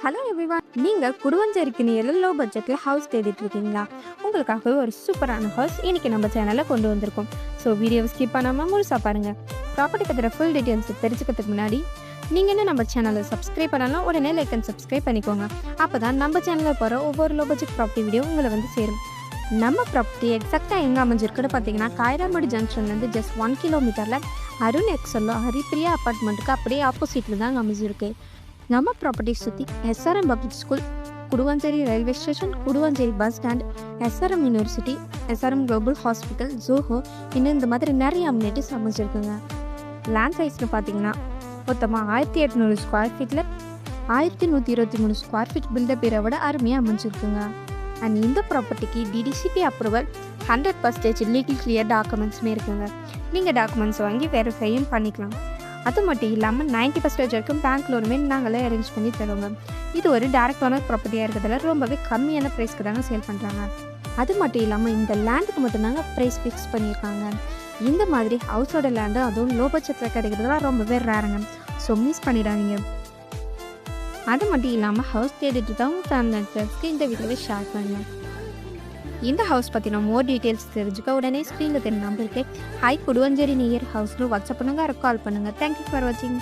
Hello everyone, நீங்கள் குடுவஞ்சேரிக்கு நியரில் low பட்ஜெட்டில் house தேடிட்டு இருக்கீங்களா? உங்களுக்காகவே ஒரு சூப்பரான ஹவுஸ் இன்னைக்கு நம்ம சேனலில் கொண்டு வந்திருக்கோம். ஸோ வீடியோவை ஸ்கிப் பண்ணாமல் முழுசாக பாருங்கள். ப்ராப்பர்ட்டி பற்றின ஃபுல் டீட்டெயில்ஸ் தெரிஞ்சுக்கிறதுக்கு முன்னாடி நீங்கள் இன்னும் நம்ம சேனலை சப்ஸ்கிரைப் பண்ணலாம். உடனே லைக் அண்ட் சப்ஸ்கிரைப் பண்ணிக்கோங்க. அப்போ தான் நம்ம சேனலில் போகிற ஒவ்வொரு லோ பட்ஜெட் ப்ராப்பர்ட்டி வீடியோ உங்களை வந்து சேரும். நம்ம ப்ராப்பர்ட்டி எக்ஸாக்டாக எங்கே அமைஞ்சிருக்குன்னு பார்த்தீங்கன்னா, காயராமடி ஜங்ஷன்லேருந்து ஜஸ்ட் 1 கிலோமீட்டரில் அருண் எக்ஸல்லோ ஹரிப்பிரியா அப்பார்ட்மெண்ட்டுக்கு அப்படியே ஆப்போசிட்டில் தான் அமைஞ்சிருக்கு. நம்ம ப்ராப்பர்ட்டி சுற்றி SRM public school, Guduvanchery railway station, Guduvanchery bus stand, SRM university, SRM global hospital, Zoho, இன்னும் இந்த மாதிரி நிறைய அம்யூனிட்டிஸ் அமைஞ்சிருக்குங்க. லேண்ட் சைஸ்னு பார்த்தீங்கன்னா மொத்தமாக 1800 ஸ்கொயர் ஃபீட்டில் 1123 ஸ்கொயர் ஃபீட் பில்டப் ஏரியா விட அருமையாக அமைஞ்சிருக்குங்க. அண்ட் இந்த ப்ராப்பர்ட்டிக்கு டிடிசிபி அப்ரூவல் 100% லீகல் கிளியர் டாக்குமெண்ட்ஸுமே இருக்குங்க. நீங்கள் டாக்குமெண்ட்ஸ் வாங்கி வெரிஃபையும் பண்ணிக்கலாம். அது மட்டும் இல்லாமல் 90% வரைக்கும் பேங்க் லோனுமே நாங்களே அரேஞ்ச் பண்ணி தருவோங்க. இது ஒரு டைரக்ட் ஓனர் ப்ராப்பர்ட்டியாக இருக்கிறதால ரொம்பவே கம்மியான ப்ரைஸ்க்கு தாங்க சேல் பண்ணுறாங்க. அது மட்டும் இல்லாமல் இந்த லேண்டுக்கு மட்டும்தாங்க ப்ரைஸ் ஃபிக்ஸ் பண்ணியிருக்காங்க. இந்த மாதிரி ஹவுஸோட லேண்டு அதுவும் லோ பட்ஜெட்டில் கிடைக்கிறதுலாம் ரொம்பவே ரேருங்க. ஸோ மிஸ் பண்ணிடாதீங்க. அது மட்டும் இல்லாமல் ஹவுஸ் தேடிட்டு தான் உங்கள் ஃபேமிலி ஃப்ரெண்ட்ஸ்க்கு இந்த வீடியோவை ஷேர் பண்ணுங்கள். இந்த ஹவுஸ் பற்றின மோர் டீட்டெயில்ஸ் தெரிஞ்சுக்க உடனே ஸ்க்ரீனில் தெரிஞ்ச நம்பருக்கு ஹை குடுவஞ்சேரி நியர் ஹவுஸ்னு வாட்ஸ்அப் பண்ணுங்கள், கால் பண்ணுங்கள். தேங்க்யூ ஃபார் வாட்சிங்.